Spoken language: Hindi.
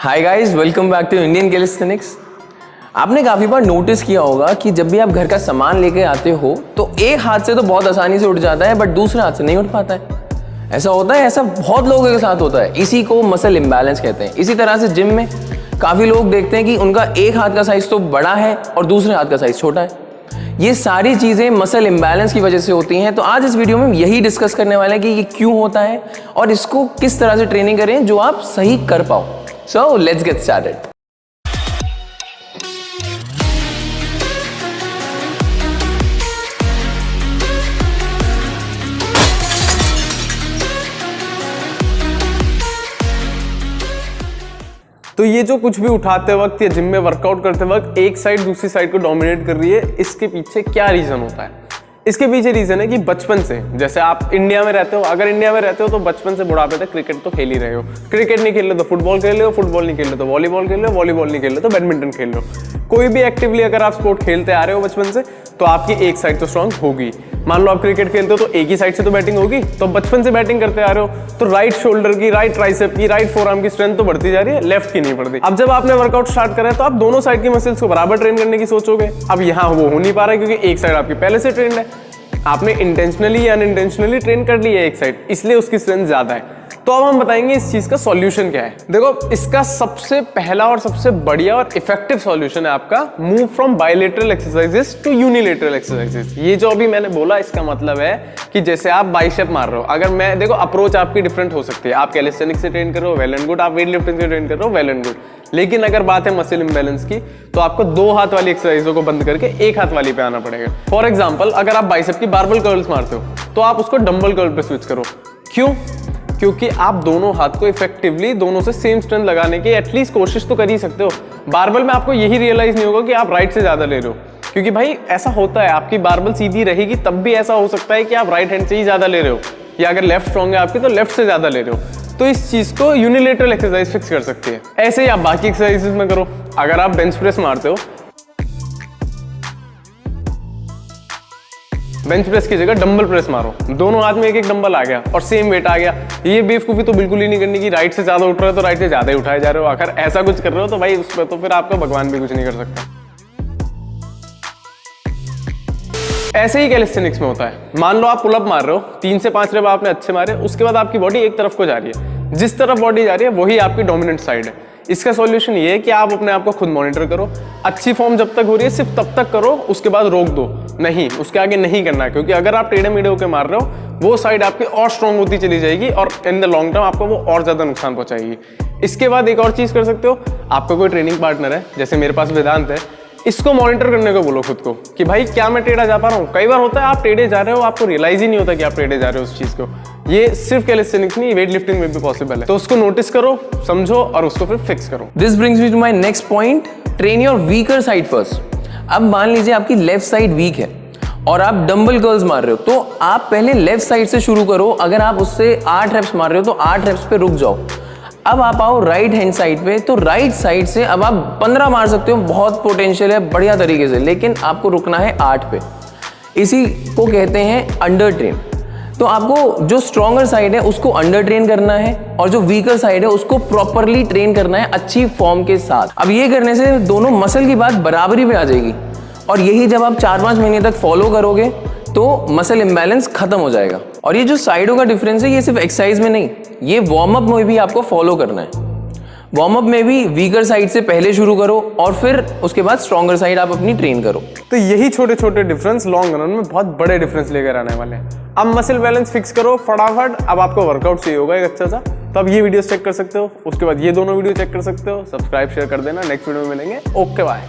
Hi guys, welcome back to Indian calisthenics. आपने काफ़ी बार नोटिस किया होगा कि जब भी आप घर का सामान लेके आते हो तो एक हाथ से तो बहुत आसानी से उठ जाता है, बट दूसरे हाथ से नहीं उठ पाता है। ऐसा होता है, ऐसा बहुत लोगों के साथ होता है। इसी को मसल इम्बैलेंस कहते हैं। इसी तरह से जिम में काफ़ी लोग देखते हैं कि उनका एक हाथ का साइज तो बड़ा है और दूसरे हाथ का साइज छोटा है। ये सारी चीज़ें मसल इम्बैलेंस की वजह से होती हैं। तो आज इस वीडियो में हम यही डिस्कस करने वाले हैं कि ये क्यों होता है और इसको किस तरह से ट्रेनिंग करें जो आप सही कर पाओ। So let's get started. तो ये जो कुछ भी उठाते वक्त या जिम में वर्कआउट करते वक्त एक साइड दूसरी साइड को डोमिनेट कर रही है, इसके पीछे क्या रीजन होता है? इसके पीछे रीजन है कि बचपन से, जैसे आप इंडिया में रहते हो, अगर इंडिया में रहते हो तो बचपन से बुढ़ापे तक क्रिकेट तो खेल ही रहे हो। क्रिकेट नहीं खेल रहे तो फुटबॉल खेल रहे हो, फुटबॉल नहीं खेल रहे तो वॉलीबॉल खेल रहे हो, वॉलीबॉल नहीं खेल रहे तो बैडमिंटन खेल रहे हो। कोई भी एक्टिवली अगर आप स्पोर्ट खेलते आ रहे हो बचपन से, तो आपकी एक साइड तो स्ट्रांग होगी। मान लो आप क्रिकेट खेलते हो तो एक ही साइड से तो बैटिंग होगी, तो बचपन से बैटिंग करते आ रहे हो तो राइट शोल्डर की, राइट ट्राइसेप की, राइट फोरआर्म की स्ट्रेंथ तो बढ़ती जा रही है, लेफ्ट की नहीं बढ़ती। अब जब आपने वर्कआउट स्टार्ट करा है तो आप दोनों साइड की मसल्स को बराबर ट्रेन करने की सोचोगे। अब यहाँ वो हो नहीं पा रहा है क्योंकि एक साइड आपकी पहले से ट्रेंड है। आपने इंटेंशनली या अनइंटेंशनली ट्रेन कर ली है एक साइड, इसलिए उसकी स्ट्रेंथ ज्यादा है। तो अब हम बताएंगे इस चीज का सॉल्यूशन क्या है। देखो, इसका सबसे पहला और सबसे बढ़िया और इफेक्टिव सॉल्यूशन है आपका move from bilateral exercises to unilateral exercises. ये जो अभी मैंने बोला, इसका मतलब है कि जैसे आप बाइसेप मार रहे हो, अगर मैं देखो अप्रोच आपकी डिफरेंट हो सकती है। आप कैलिस्थेनिक्स से ट्रेन कर रहे हो, वेल एंड गुड। आप वेट लिफ्टिंग से ट्रेन कर रहे हो, वेल एंड गुड। लेकिन अगर बात है मसल इंबैलेंस की, तो आपको दो हाथ वाली एक्सरसाइजों को बंद करके एक हाथ वाली पे आना पड़ेगा। फॉर एग्जाम्पल, अगर आप बाइसेप की बारबल कर्ल्स मारते हो तो आप उसको डंबल कर्ल पे स्विच करो। क्यों? क्योंकि आप दोनों हाथ को इफेक्टिवली दोनों से सेम स्ट्रेंथ लगाने की एटलीस्ट कोशिश तो कर ही सकते हो। बारबल में आपको यही रियलाइज नहीं होगा कि आप राइट से ज्यादा ले रहे हो, क्योंकि भाई ऐसा होता है, आपकी बारबल सीधी रहेगी तब भी ऐसा हो सकता है कि आप राइट हैंड से ही ज्यादा ले रहे हो, या अगर लेफ्ट स्ट्रॉन्ग है आपकी तो लेफ्ट से ज्यादा ले रहे हो। तो इस चीज को यूनिलेटरल एक्सरसाइज फिक्स कर सकती है। ऐसे ही आप बाकी एक्सरसाइजेस में करो। अगर आप बेंच प्रेस मारते हो, बेंच प्रेस की जगह डंबल प्रेस मारो, दोनों हाथ में एक एक डंबल आ गया और सेम वेट आ गया। ये बेवकूफी तो बिल्कुल ही नहीं करनी कि राइट से ज्यादा उठ रहे हो तो राइट से ज्यादा ही उठाए जा रहे हो। अगर ऐसा कुछ कर रहे हो तो भाई उस पर तो फिर आपका भगवान भी कुछ नहीं कर सकता। ऐसे ही कैलिस्थेनिक्स में होता है। मान लो आप पुलअप मार रहे हो, 3 से 5 रेप आपने अच्छे मारे, उसके बाद आपकी बॉडी एक तरफ को जा रही है। जिस तरफ बॉडी जा रही है वही आपकी डोमिनेंट साइड है। इसका सॉल्यूशन ये है कि आप अपने आप को खुद मॉनिटर करो। अच्छी फॉर्म जब तक हो रही है सिर्फ तब तक करो, उसके बाद रोक दो। नहीं, उसके आगे नहीं करना है, क्योंकि अगर आप टेढ़े मेढ़े होकर मार रहे हो वो साइड आपकी और स्ट्रांग होती चली जाएगी और इन द लॉन्ग टर्म आपको वो और ज्यादा नुकसान पहुंचाएगी। इसके बाद एक और चीज कर सकते हो, आपका कोई ट्रेनिंग पार्टनर है, जैसे मेरे पास वेदांत है, इसको मॉनिटर करने को बोलो खुद को कि भाई क्या मैं टेढ़ा जा पा रहा हूँ। कई बार होता है आप टेढ़े जा रहे हो, आपको रियलाइज ही नहीं होता कि आप टेढ़े जा रहे हो उस चीज को। ये सिर्फ कैलिस्थेनिक्स नहीं, वेट लिफ्टिंग में भी पॉसिबल है। तो उसको नोटिस करो, समझो और उसको फिर फिक्स करो। This brings me to my next point, train your weaker side first. अब मान लीजिए आपकी लेफ्ट साइड वीक है और आप डंबल कर्ल्स मार रहे हो, तो आप पहले लेफ्ट साइड से शुरू करो। अगर आप उससे 8 रेप्स मार रहे हो तो 8 रेप्स पे रुक जाओ। अब आप आओ राइट हैंड साइड पे, तो राइट साइड से अब आप 15 मार सकते हो, बहुत पोटेंशियल है बढ़िया तरीके से, लेकिन आपको रुकना है 8 पे। इसी को कहते हैं अंडर ट्रेन। तो आपको जो स्ट्रॉन्गर साइड है उसको अंडर ट्रेन करना है और जो वीकर साइड है उसको प्रॉपरली ट्रेन करना है अच्छी फॉर्म के साथ। अब ये करने से दोनों मसल की बात बराबरी में आ जाएगी और यही जब आप 4-5 महीने तक फॉलो करोगे तो मसल इम्बैलेंस खत्म हो जाएगा। और ये जो साइडों का डिफरेंस है ये सिर्फ एक्सरसाइज में नहीं, ये वार्म अप में भी आपको फॉलो करना है। वार्म अप में भी वीकर साइड से पहले शुरू करो और फिर उसके बाद स्ट्रॉन्गर साइड आप अपनी ट्रेन करो। तो यही छोटे छोटे डिफरेंस लॉन्ग रन में बहुत बड़े डिफरेंस लेकर आने वाले हैं। अब मसल बैलेंस फिक्स करो फटाफट। अब आपको वर्कआउट चाहिए होगा एक अच्छा सा, तो अब ये वीडियो चेक कर सकते हो, उसके बाद ये दोनों वीडियो चेक कर सकते हो। सब्सक्राइब शेयर कर देना। नेक्स्ट वीडियो में मिलेंगे। Okay, bye.